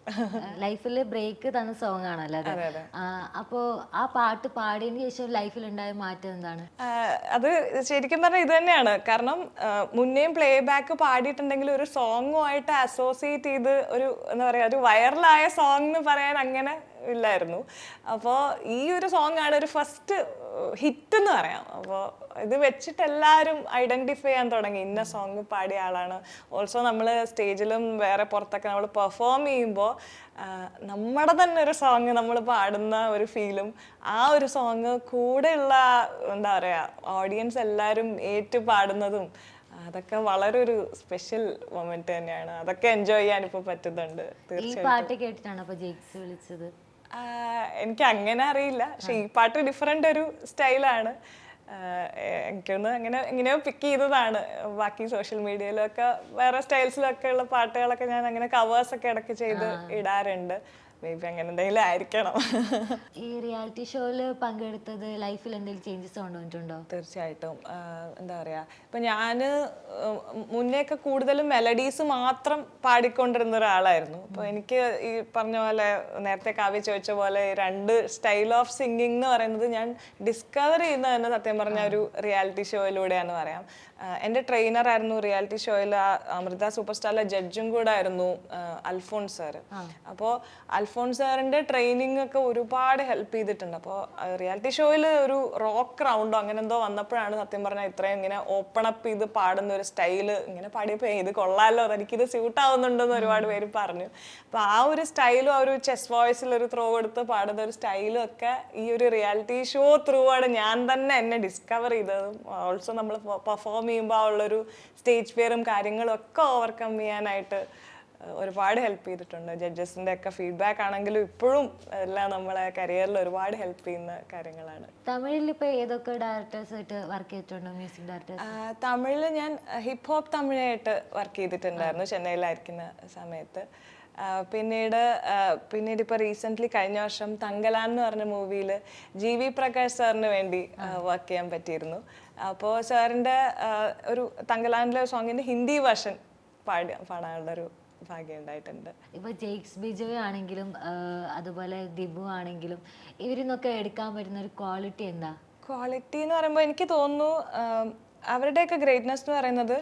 ലൈഫിൽ ബ്രേക്ക് തന്ന സോങ് ആണല്ലോ അത്. അപ്പോൾ ആ പാട്ട് പാടിയതിന് ശേഷം ലൈഫിൽ ഉണ്ടായ മാറ്റം എന്താണ്? അത് ശരിക്കും പറഞ്ഞാൽ ഇത് തന്നെയാണ്. കാരണം മുന്നേയും പ്ലേ ബാക്ക് പാടിയിട്ടുണ്ടെങ്കിൽ ഒരു സോങ്ങുമായിട്ട് അസോസിയേറ്റ് ചെയ്ത് ഒരു എന്താ പറയുക ഒരു വൈറലായ സോങ് എന്ന് പറയാൻ അങ്ങനെ ഇല്ലായിരുന്നു. അപ്പോൾ ഈ ഒരു സോങ് ആണ് ഒരു ഫസ്റ്റ് ഹിറ്റ് എന്ന് പറയാം. അപ്പോൾ ഇത് വെച്ചിട്ട് എല്ലാവരും ഐഡൻറ്റിഫൈ ചെയ്യാൻ തുടങ്ങി, ഇന്ന സോങ് പാടിയ ആളാണ്. ഓൾസോ നമ്മൾ സ്റ്റേജിലും വേറെ പുറത്തൊക്കെ നമ്മൾ പെർഫോം ചെയ്യുമ്പോൾ നമ്മുടെ തന്നെ ഒരു സോങ് നമ്മൾ പാടുന്ന ഒരു ഫീലും ആ ഒരു സോങ് കൂടെയുള്ള എന്താ പറയുക ഓഡിയൻസ് എല്ലാവരും ഏറ്റു പാടുന്നതും അതൊക്കെ വളരെ ഒരു സ്പെഷ്യൽ മൊമെന്റ് തന്നെയാണ്. അതൊക്കെ എൻജോയ് ചെയ്യാൻ ഇപ്പോൾ പറ്റുന്നുണ്ട്. ഈ പാട്ട് കേട്ടിട്ടാണ് അപ്പോൾ ജെയ്ക്സ് വിളിച്ചത്? എനിക്ക് അങ്ങനെ അറിയില്ല, പക്ഷെ ഈ പാട്ട് ഡിഫറെൻ്റ് ഒരു സ്റ്റൈലാണ്. എനിക്കൊന്ന് അങ്ങനെ എങ്ങനെയോ പിക്ക് ചെയ്തതാണ്. ബാക്കി സോഷ്യൽ മീഡിയയിലൊക്കെ വേറെ സ്റ്റൈൽസിലൊക്കെ ഉള്ള പാട്ടുകളൊക്കെ ഞാൻ അങ്ങനെ കവേഴ്സൊക്കെ ഇടയ്ക്ക് ചെയ്ത് ഇടാറുണ്ട്. മേ ബി അങ്ങനെ എന്തെങ്കിലും ആയിരിക്കണം. ഈ റിയാലിറ്റി ഷോയിൽ പങ്കെടുത്തത് ലൈഫിൽ എന്തെങ്കിലും ചേഞ്ചസ് കൊണ്ടുവന്നിട്ടുണ്ടോ? തീർച്ചയായിട്ടും. എന്താ പറയുക, ഇപ്പം ഞാൻ മുന്നേയൊക്കെ കൂടുതലും മെലഡീസ് മാത്രം പാടിക്കൊണ്ടിരുന്ന ഒരാളായിരുന്നു. അപ്പോൾ എനിക്ക് ഈ പറഞ്ഞ പോലെ നേരത്തെ കാവ്യ ചോദിച്ച പോലെ രണ്ട് സ്റ്റൈൽ ഓഫ് സിംഗിങ് എന്ന് പറയുന്നത് ഞാൻ ഡിസ്കവർ ചെയ്യുന്നത് തന്നെ സത്യം പറഞ്ഞ ഒരു റിയാലിറ്റി ഷോയിലൂടെയാന്ന് പറയാം. എൻ്റെ ട്രെയിനറായിരുന്നു റിയാലിറ്റി ഷോയിൽ അമൃത സൂപ്പർ സ്റ്റാറിലെ ജഡ്ജും കൂടെ ആയിരുന്നു അൽഫോൺസ് സാറ്. അപ്പോൾ അൽഫോൺസ് സാറിൻ്റെ ട്രെയിനിങ് ഒക്കെ ഒരുപാട് ഹെൽപ്പ് ചെയ്തിട്ടുണ്ട്. അപ്പോൾ റിയാലിറ്റി ഷോയിൽ ഒരു റോക്ക് റൗണ്ടോ അങ്ങനെ എന്തോ വന്നപ്പോഴാണ് സത്യം പറഞ്ഞാൽ ഇത്രയും ഇങ്ങനെ ഓപ്പൺ അപ്പ് ചെയ്ത് പാടുന്ന ഒരു സ്റ്റൈല് ഇങ്ങനെ പാടിയപ്പോൾ ഇത് കൊള്ളാമല്ലോ, എനിക്കിത് സ്യൂട്ട് ആവുന്നുണ്ടെന്ന് ഒരുപാട് പേര് പറഞ്ഞു. അപ്പോൾ ആ ഒരു സ്റ്റൈലും ആ ഒരു ചെസ് വോയിസിൽ ഒരു ത്രോ കൊടുത്ത് പാടുന്ന ഒരു സ്റ്റൈലും ഒക്കെ ഈ ഒരു റിയാലിറ്റി ഷോ ത്രൂ ആണ് ഞാൻ തന്നെ എന്നെ ഡിസ്കവർ ചെയ്തതും. ഓൾസോ നമ്മൾ പെർഫോം ചെയ്യുമ്പോൾ ഉള്ളൊരു സ്റ്റേജ് ഫിയറും കാര്യങ്ങളും ഒക്കെ ഓവർകം ചെയ്യാനായിട്ട് ഒരുപാട് ഹെൽപ്പ് ചെയ്തിട്ടുണ്ട്. ജഡ്ജസിൻ്റെ ഒക്കെ ഫീഡ്ബാക്ക് ആണെങ്കിലും ഇപ്പോഴും എല്ലാം നമ്മളെ കരിയറിൽ ഒരുപാട് ഹെൽപ്പ് ചെയ്യുന്ന കാര്യങ്ങളാണ്. തമിഴിൽ ഇപ്പോൾ ഏതൊക്കെ ഡയറക്ടേഴ്സായിട്ട് വർക്ക് ചെയ്തിട്ടുണ്ടോ? മ്യൂസിക് ഡയറക്ടേഴ്സ് തമിഴിൽ ഞാൻ ഹിപ്പ് ഹോപ്പ് തമിഴായിട്ട് വർക്ക് ചെയ്തിട്ടുണ്ടായിരുന്നു ചെന്നൈയിലായിരിക്കുന്ന സമയത്ത്. പിന്നീട് ഇപ്പോൾ റീസെൻ്റ്ലി കഴിഞ്ഞ വർഷം തങ്കലാൻ എന്ന് പറഞ്ഞ മൂവിയിൽ GV പ്രകാശ് സാറിന് വേണ്ടി വർക്ക് ചെയ്യാൻ പറ്റിയിരുന്നു. അപ്പോൾ സാറിൻ്റെ ഒരു തങ്കലാനിലെ സോങ്ങിൻ്റെ ഹിന്ദി വേർഷൻ പാടാനുള്ളൊരു ഭാഗ്യം ഉണ്ടായിട്ടുണ്ട്. ഇപ്പോൾ ജെയ്ക്സ് ബിജോയ് ആണെങ്കിലും അതുപോലെ ദിബു ആണെങ്കിലും ഇവരിൽ നിന്നൊക്കെ എടുക്കാൻ പറ്റുന്ന ഒരു ക്വാളിറ്റി എന്താ? ക്വാളിറ്റി എന്ന് പറയുമ്പോൾ എനിക്ക് തോന്നുന്നു അവരുടെയൊക്കെ ഗ്രേറ്റ്നെസ് എന്ന് പറയുന്നത്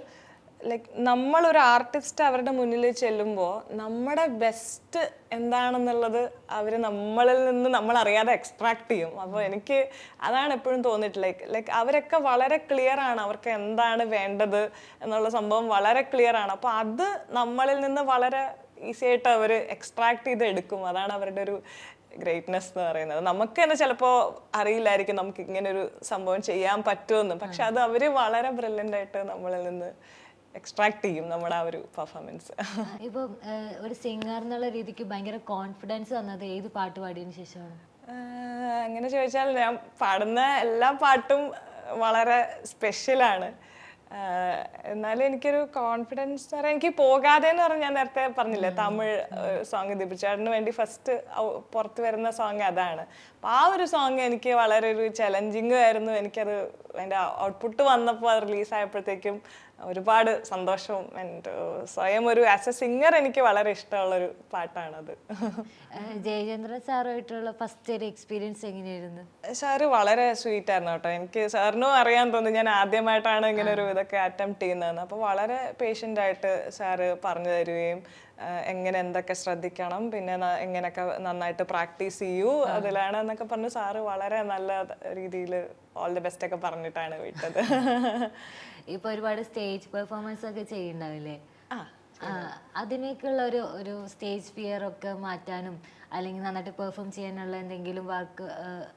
ലൈക്ക് നമ്മളൊരു ആർട്ടിസ്റ്റ് അവരുടെ മുന്നിൽ ചെല്ലുമ്പോൾ നമ്മുടെ ബെസ്റ്റ് എന്താണെന്നുള്ളത് അവർ നമ്മളിൽ നിന്ന് നമ്മളറിയാതെ എക്സ്ട്രാക്ട് ചെയ്യും. അപ്പോൾ എനിക്ക് അതാണ് എപ്പോഴും തോന്നിയിട്ടുള്ളത്. ലൈക്ക് അവരൊക്കെ വളരെ ക്ലിയർ ആണ്, അവർക്ക് എന്താണ് വേണ്ടത് എന്നുള്ള സംഭവം വളരെ ക്ലിയർ ആണ്. അപ്പോൾ അത് നമ്മളിൽ നിന്ന് വളരെ ഈസി ആയിട്ട് അവർ എക്സ്ട്രാക്ട് ചെയ്ത് എടുക്കും. അതാണ് അവരുടെ ഒരു ഗ്രേറ്റ്നെസ് എന്ന് പറയുന്നത്. നമുക്ക് തന്നെ ചിലപ്പോൾ അറിയില്ലായിരിക്കും നമുക്ക് ഇങ്ങനെ ഒരു സംഭവം ചെയ്യാൻ പറ്റുമെന്ന്, പക്ഷെ അത് അവർ വളരെ ബ്രില്യൻ്റ് ആയിട്ട് നമ്മളിൽ നിന്ന് എക്സ്ട്രാക്ട് ചെയ്യും നമ്മുടെ ആ ഒരു പെർഫോമൻസ്. ഇപ്പം ഒരു സിംഗർ എന്നുള്ള രീതിക്ക് ഭയങ്കര കോൺഫിഡൻസ് വന്നത് ഏത് പാട്ട് പാടിയതിനു ശേഷമാണ്? അങ്ങനെ ചോദിച്ചാൽ ഞാൻ പാടുന്ന എല്ലാ പാട്ടും വളരെ സ്പെഷ്യലാണ്. എന്നാലും എനിക്കൊരു കോൺഫിഡൻസ് പറയാൻ എനിക്ക് പോകാതെ എന്ന് പറഞ്ഞാൽ ഞാൻ നേരത്തെ പറഞ്ഞില്ലേ തമിഴ് സോങ് ദിബുചേട്ടന് വേണ്ടി ഫസ്റ്റ് പുറത്ത് വരുന്ന സോങ് അതാണ്. അപ്പോൾ ആ ഒരു സോങ് എനിക്ക് വളരെ ഒരു ചലഞ്ചിങ് ആയിരുന്നു. എനിക്കത് അതിൻ്റെ ഔട്ട്പുട്ട് വന്നപ്പോൾ അത് റിലീസായപ്പോഴത്തേക്കും ഒരുപാട് സന്തോഷവും സ്വയം ഒരു ആസ് എ സിംഗർ എനിക്ക് വളരെ ഇഷ്ടമുള്ളൊരു പാട്ടാണത്. ജയചന്ദ്രൻ സാറുമായിട്ടുള്ള ഫസ്റ്റ് ഒരു എക്സ്പീരിയൻസ് എങ്ങനെയായിരുന്നു? സാറ് വളരെ സ്വീറ്റ് ആയിരുന്നു കേട്ടോ. എനിക്ക് സാറിനും അറിയാൻ തോന്നുന്നു ഞാൻ ആദ്യമായിട്ടാണ് ഇങ്ങനെ ഒരു ഇതൊക്കെ അറ്റംപ്റ്റ് ചെയ്യുന്നതെന്ന്. അപ്പോൾ വളരെ പേഷ്യൻ്റ് ആയിട്ട് സാറ് പറഞ്ഞു തരികയും എങ്ങനെ എന്തൊക്കെ ശ്രദ്ധിക്കണം, പിന്നെ എങ്ങനെയൊക്കെ നന്നായിട്ട് പ്രാക്ടീസ് ചെയ്യൂ അതിലാണ് എന്നൊക്കെ പറഞ്ഞ് സാറ് വളരെ നല്ല രീതിയിൽ ഓൾ ദി ബെസ്റ്റ് ഒക്കെ പറഞ്ഞിട്ടാണ് വിട്ടത്. ഇപ്പൊ ഒരുപാട് സ്റ്റേജ് പെർഫോമൻസ് ഒക്കെ ചെയ്യുന്നുണ്ടാവില്ലേ? അതിനേക്കുള്ള ഒരു സ്റ്റേജ് ഫിയർ ഒക്കെ മാറ്റാനും അല്ലെങ്കിൽ നന്നായിട്ട് പെർഫോം ചെയ്യാനുള്ള എന്തെങ്കിലും വർക്ക്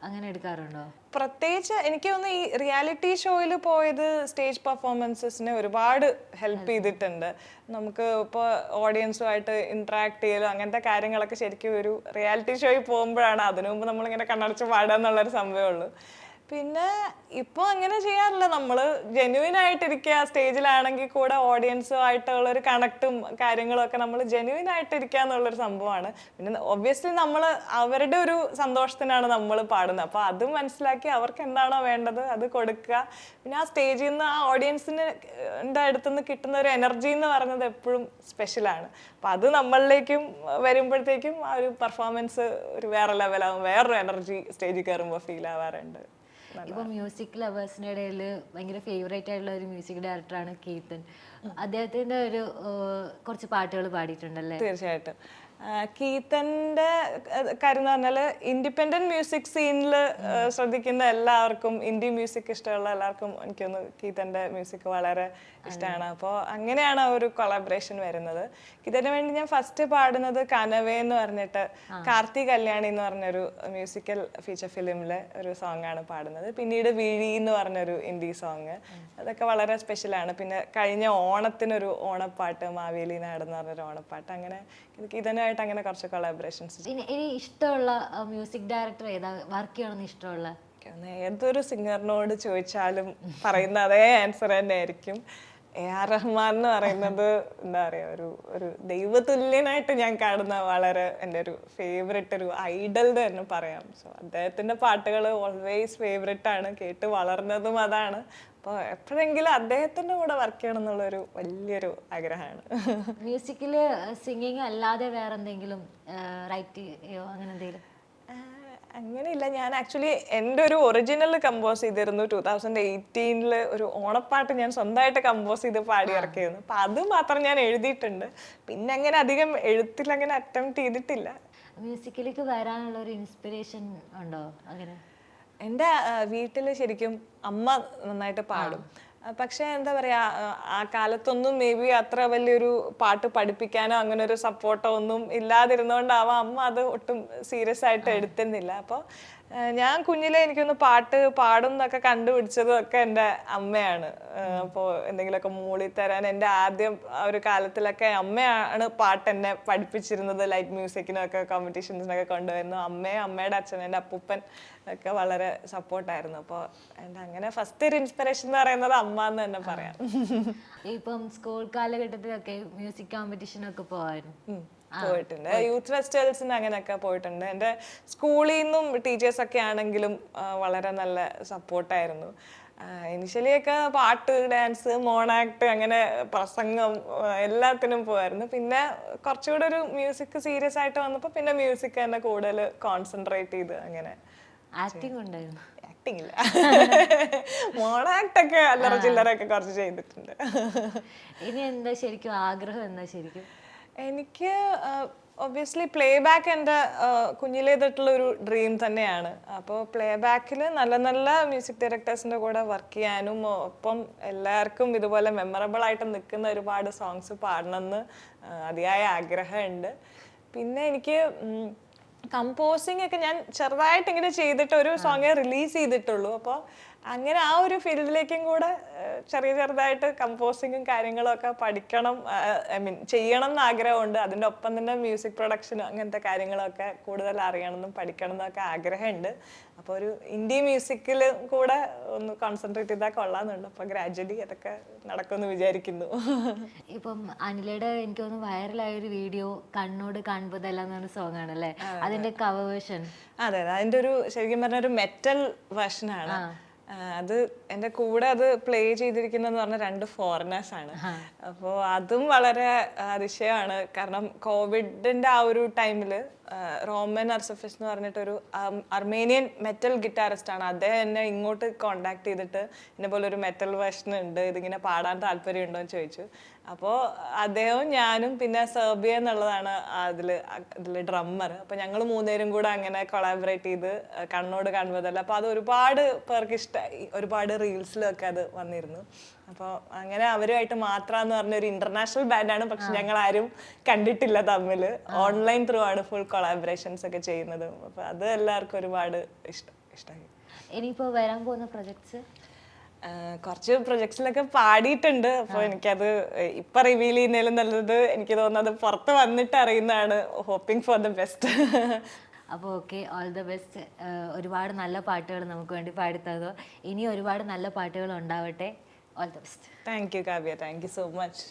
അങ്ങനെ എടുക്കാറുണ്ടോ? പ്രത്യേകിച്ച് എനിക്ക് തോന്നുന്നു ഈ റിയാലിറ്റി ഷോയിൽ പോയത് സ്റ്റേജ് പെർഫോമൻസസിനെ ഒരുപാട് ഹെൽപ്പ് ചെയ്തിട്ടുണ്ട്. നമുക്ക് ഇപ്പോൾ ഓഡിയൻസുമായിട്ട് ഇൻട്രാക്ട് ചെയ്യലോ അങ്ങനത്തെ കാര്യങ്ങളൊക്കെ ശരിക്കും ഒരു റിയാലിറ്റി ഷോയിൽ പോകുമ്പോഴാണ്. അതിനു മുമ്പ് നമ്മളിങ്ങനെ കണ്ണടച്ച് പാടുക എന്നുള്ളൊരു സംഭവമുള്ളൂ. പിന്നെ ഇപ്പോൾ അങ്ങനെ ചെയ്യാറില്ല. നമ്മൾ ജെന്യുവിൻ ആയിട്ടിരിക്കുക, സ്റ്റേജിലാണെങ്കിൽ കൂടെ ഓഡിയൻസുമായിട്ടുള്ള ഒരു കണക്റ്റും കാര്യങ്ങളും ഒക്കെ നമ്മൾ ജെന്യുവിൻ ആയിട്ടിരിക്കുക എന്നുള്ളൊരു സംഭവമാണ്. പിന്നെ ഒബ്വിയസ്ലി നമ്മൾ അവരുടെ ഒരു സന്തോഷത്തിനാണ് നമ്മൾ പാടുന്നത്. അപ്പോൾ അത് മനസ്സിലാക്കി അവർക്ക് എന്താണോ വേണ്ടത് അത് കൊടുക്കുക. പിന്നെ ആ സ്റ്റേജിൽ നിന്ന് ആ ഓഡിയൻസിന് അടുത്തുനിന്ന് കിട്ടുന്ന ഒരു എനർജി എന്ന് പറയുന്നത് എപ്പോഴും സ്പെഷ്യലാണ്. അപ്പം അത് നമ്മളിലേക്കും വരുമ്പോഴത്തേക്കും ആ ഒരു പെർഫോമൻസ് ഒരു വേറെ ലെവലാവും, വേറൊരു എനർജി സ്റ്റേജിൽ കയറുമ്പോൾ ഫീൽ ആവാറുണ്ട്. ഇപ്പൊ മ്യൂസിക് ലവേഴ്സിന്റെ ഇടയിൽ ഭയങ്കര ഫേവറേറ്റ് ആയിട്ടുള്ള ഒരു മ്യൂസിക് ഡയറക്ടറാണ് കീർത്തൻ. അദ്ദേഹത്തിന്റെ ഒരു കുറച്ച് പാട്ടുകൾ പാടിയിട്ടുണ്ടല്ലേ? തീർച്ചയായിട്ടും. കീർത്തൻ്റെ കാര്യം എന്ന് പറഞ്ഞാൽ ഇൻഡിപെൻഡൻറ്റ് മ്യൂസിക് സീനിൽ ശ്രദ്ധിക്കുന്ന എല്ലാവർക്കും, ഇൻഡി മ്യൂസിക് ഇഷ്ടമുള്ള എല്ലാവർക്കും എനിക്കൊന്ന് കീർത്തൻ്റെ മ്യൂസിക് വളരെ ഇഷ്ടമാണ്. അപ്പോൾ അങ്ങനെയാണ് ആ ഒരു കൊളാബറേഷൻ വരുന്നത്. ഇതിന് വേണ്ടി ഞാൻ ഫസ്റ്റ് പാടുന്നത് കനവേ എന്ന് പറഞ്ഞിട്ട് കാർത്തി കല്യാണി എന്ന് പറഞ്ഞൊരു മ്യൂസിക്കൽ ഫീച്ചർ ഫിലിമിലെ ഒരു സോങ്ങാണ് പാടുന്നത്. പിന്നീട് വിഴി എന്ന് പറഞ്ഞൊരു ഇൻഡി സോങ്, അതൊക്കെ വളരെ സ്പെഷ്യലാണ്. പിന്നെ കഴിഞ്ഞ ഓണത്തിനൊരു ഓണപ്പാട്ട്, മാവേലി നാട് എന്ന് പറഞ്ഞൊരു ഓണപ്പാട്ട്. അങ്ങനെ ഇതിനായിട്ട് അങ്ങനെ കുറച്ച് കൊളാബറേഷൻസ്. ഇനി ഇഷ്ടമുള്ള മ്യൂസിക് ഡയറക്ടർ ഏതാ, വർക്ക് ചെയ്യണമെന്ന് ഇഷ്ടമുള്ള? ഏതൊരു സിംഗറിനോട് ചോദിച്ചാലും പറയുന്ന അതേ ആൻസർ തന്നെ ആയിരിക്കും. AR റഹ്മാൻ എന്ന് പറയുന്നത് എന്താ പറയുക, ഒരു ദൈവതുല്യനായിട്ട് ഞാൻ കാണുന്ന വളരെ എൻ്റെ ഒരു ഫേവററ്റ്, ഒരു ഐഡൽ തന്നെ പറയാം. സോ അദ്ദേഹത്തിൻ്റെ പാട്ടുകൾ ഓൾവേസ് ഫേവററ്റ് ആണ്, കേട്ട് വളർന്നതും അതാണ്. അപ്പോൾ എപ്പോഴെങ്കിലും അദ്ദേഹത്തിൻ്റെ കൂടെ വർക്ക് ചെയ്യണം എന്നുള്ളൊരു വലിയൊരു ആഗ്രഹമാണ്. മ്യൂസിക്കിൽ സിംഗിങ് അല്ലാതെ വേറെ എന്തെങ്കിലും റൈറ്റ് ചെയ്യോ അങ്ങനെ എന്തെങ്കിലും? അങ്ങനെയില്ല. ഞാൻ ആക്ച്വലി എൻ്റെ ഒരു ഒറിജിനൽ കമ്പോസ് ചെയ്തിരുന്നു 2018 ഒരു ഓണപ്പാട്ട് ഞാൻ സ്വന്തമായിട്ട് കമ്പോസ് ചെയ്ത് പാടി ഇറക്കിയിരുന്നു. അപ്പം അത് മാത്രം ഞാൻ എഴുതിയിട്ടുണ്ട്. പിന്നെ അങ്ങനെ അധികം എഴുത്തിൽ അങ്ങനെ അറ്റംപ്റ്റ് ചെയ്തിട്ടില്ല. മ്യൂസിക്കിലേക്ക് വരാനുള്ള ഒരു ഇൻസ്പിറേഷൻ ഉണ്ടോ അങ്ങനെ? എൻ്റെ വീട്ടിൽ ശരിക്കും അമ്മ നന്നായിട്ട് പാടും. പക്ഷേ എന്താ പറയുക, ആ കാലത്തൊന്നും മേ ബി അത്ര വലിയൊരു പാട്ട് പഠിപ്പിക്കാനോ അങ്ങനെ ഒരു സപ്പോർട്ടോ ഒന്നും ഇല്ലാതിരുന്നോണ്ടാവാം അമ്മ അത് ഒട്ടും സീരിയസ് ആയിട്ട് എടുത്തിരുന്നില്ല. അപ്പോൾ ഞാൻ കുഞ്ഞിലെ എനിക്കൊന്ന് പാട്ട് പാടും എന്നൊക്കെ കണ്ടുപിടിച്ചതും ഒക്കെ എൻ്റെ അമ്മയാണ്. അപ്പോൾ എന്തെങ്കിലുമൊക്കെ മൂളിത്തരാൻ എൻ്റെ ആദ്യം ആ ഒരു കാലത്തിലൊക്കെ അമ്മയാണ് പാട്ട് എന്നെ പഠിപ്പിച്ചിരുന്നത്. ലൈറ്റ് മ്യൂസിക്കിനൊക്കെ കോമ്പറ്റീഷൻസിനൊക്കെ കൊണ്ടുവരുന്നു അമ്മയും അമ്മയുടെ അച്ഛൻ, എൻ്റെ അപ്പൂപ്പൻ ഒക്കെ വളരെ സപ്പോർട്ടായിരുന്നു. അപ്പോൾ എൻ്റെ അങ്ങനെ ഫസ്റ്റ് ഒരു ഇൻസ്പിറേഷൻ എന്ന് പറയുന്നത് അമ്മ എന്ന് തന്നെ പറയാം. ഇപ്പം സ്കൂൾ കാലഘട്ടത്തിലൊക്കെ മ്യൂസിക് കോമ്പറ്റീഷനൊക്കെ പോകായിരുന്നു? പോയിട്ടുണ്ട്. യൂത്ത് ഫെസ്റ്റിവൽസിന് അങ്ങനെയൊക്കെ പോയിട്ടുണ്ട്. എൻ്റെ സ്കൂളിൽ നിന്നും ടീച്ചേഴ്സൊക്കെ ആണെങ്കിലും വളരെ നല്ല സപ്പോർട്ടായിരുന്നു. ഇനിഷ്യലി ഒക്കെ പാട്ട്, ഡാൻസ്, മോണാക്ട്, അങ്ങനെ പ്രസംഗം എല്ലാത്തിനും പോയായിരുന്നു. പിന്നെ കുറച്ചുകൂടെ ഒരു മ്യൂസിക് സീരിയസ് ആയിട്ട് വന്നപ്പോൾ പിന്നെ മ്യൂസിക് തന്നെ കൂടുതൽ കോൺസെൻട്രേറ്റ് ചെയ്ത് അങ്ങനെ. ആക്ടിങ് ഉണ്ടായിരുന്നു? ആക്ടിങ് ഇല്ല, മോണാക്ട് ഒക്കെ അല്ലറ ചില്ലറൊക്കെ കുറച്ച് ചെയ്തിട്ടുണ്ട്. ഇനി എന്താ ശരിക്കും ആഗ്രഹം, എന്താ ശരിക്കും? എനിക്ക് ഒബ്വിയസ്ലി പ്ലേ ബാക്ക് എൻ്റെ കുഞ്ഞിലേ തൊട്ടുള്ള ഒരു ഡ്രീം തന്നെയാണ്. അപ്പോൾ പ്ലേ ബാക്കിൽ നല്ല നല്ല മ്യൂസിക് ഡയറക്ടേഴ്സിൻ്റെ കൂടെ വർക്ക് ചെയ്യാനും ഒപ്പം എല്ലാവർക്കും ഇതുപോലെ മെമ്മറബിൾ ആയിട്ട് നിൽക്കുന്ന ഒരുപാട് സോങ്സ് പാടണമെന്ന് അതിയായ ആഗ്രഹമുണ്ട്. പിന്നെ എനിക്ക് കമ്പോസിങ് ഒക്കെ ഞാൻ ചെറുതായിട്ട് ഇങ്ങനെ ചെയ്തിട്ട് ഒരു സോങ്ങേ റിലീസ് ചെയ്തിട്ടുള്ളൂ. അപ്പോൾ അങ്ങനെ ആ ഒരു ഫീൽഡിലേക്കും കൂടെ ചെറുതായിട്ട് കമ്പോസിങ്ങും കാര്യങ്ങളും ഒക്കെ പഠിക്കണം, ചെയ്യണം എന്ന് ആഗ്രഹമുണ്ട്. അതിൻ്റെ ഒപ്പം തന്നെ മ്യൂസിക് പ്രൊഡക്ഷനും അങ്ങനത്തെ കാര്യങ്ങളൊക്കെ കൂടുതൽ അറിയണമെന്നും പഠിക്കണം എന്നൊക്കെ ആഗ്രഹമുണ്ട്. അപ്പോൾ ഒരു ഇന്ത്യ മ്യൂസിക്കിൽ കൂടെ ഒന്ന് കോൺസെൻട്രേറ്റ് ചെയ്താൽ കൊള്ളാമെന്നുണ്ട്. അപ്പോൾ ഗ്രാജ്വലി അതൊക്കെ നടക്കുമെന്ന് വിചാരിക്കുന്നു. ഇപ്പം അനിലയുടെ എനിക്ക് തോന്നുന്നു വൈറലായ ഒരു വീഡിയോ കണ്ണോട് കാണുമ്പോഴല്ല എന്നൊരു സോങ് ആണല്ലേ, അതിന്റെ കവർ വേർഷൻ? അതെ, അതിൻ്റെ ഒരു ശരിക്കും പറഞ്ഞ ഒരു മെറ്റൽ വേർഷനാണ്. അത് എൻ്റെ കൂടെ അത് പ്ലേ ചെയ്തിരിക്കുന്നതെന്ന് പറഞ്ഞാൽ 2 ഫോറിനേഴ്സ് ആണ്. അപ്പോൾ അതും വളരെ അതിശയമാണ്. കാരണം കോവിഡിൻ്റെ ആ ഒരു ടൈമിൽ റോമൻ അർസഫിസ് എന്ന് പറഞ്ഞിട്ടൊരു അർമേനിയൻ മെറ്റൽ ഗിറ്റാറിസ്റ്റ് ആണ്. അദ്ദേഹം എന്നെ ഇങ്ങോട്ട് കോണ്ടാക്ട് ചെയ്തിട്ട് എന്നെ പോലെ ഒരു മെറ്റൽ വേർഷൻ ഉണ്ട്, ഇതിങ്ങനെ പാടാൻ താല്പര്യം ഉണ്ടോ എന്ന് ചോദിച്ചു. അപ്പോൾ അദ്ദേഹവും ഞാനും പിന്നെ സെർബിയ എന്നുള്ളതാണ് അതിൽ ഡ്രമ്മർ. അപ്പോൾ ഞങ്ങൾ 3 പേരും കൂടെ അങ്ങനെ കൊളാബറേറ്റ് ചെയ്ത് കണ്ണോട് കാണുമ്പോഴല്ല. അപ്പോൾ അത് ഒരുപാട് പേർക്ക് ഇഷ്ടമായി, ഒരുപാട് റീൽസിലൊക്കെ അത് വന്നിരുന്നു. അപ്പോൾ അങ്ങനെ അവരുമായിട്ട് മാത്രമെന്ന് പറഞ്ഞൊരു ഇന്റർനാഷണൽ ബാൻഡാണ്, പക്ഷെ ഞങ്ങൾ ആരും കണ്ടിട്ടില്ല തമ്മിൽ. ഓൺലൈൻ ത്രൂ ആണ് ഫുൾ കൊളാബറേഷൻസ് ഒക്കെ ചെയ്യുന്നത്. അപ്പോൾ അത് എല്ലാവർക്കും ഒരുപാട് ഇഷ്ടമായി. ഇനിയിപ്പോൾ വരാൻ പോകുന്ന പ്രൊജക്ട്സ്? കുറച്ച് പ്രൊജക്ട്സിലൊക്കെ പാടിയിട്ടുണ്ട്. അപ്പോൾ എനിക്കത് ഇപ്പം റിവീൽ ചെയ്യുന്നതിലും നല്ലത് എനിക്ക് തോന്നുന്നത് പുറത്ത് വന്നിട്ട് അറിയുന്നതാണ്. Hoping for the best. അപ്പോൾ ഓക്കെ, ഓൾ ദ ബെസ്റ്റ്. ഒരുപാട് നല്ല പാട്ടുകൾ നമുക്ക് വേണ്ടി പാടിത്തതോ. ഇനി ഒരുപാട് നല്ല പാട്ടുകൾ ഉണ്ടാവട്ടെ. All the best. Thank you Kavya, thank you so much.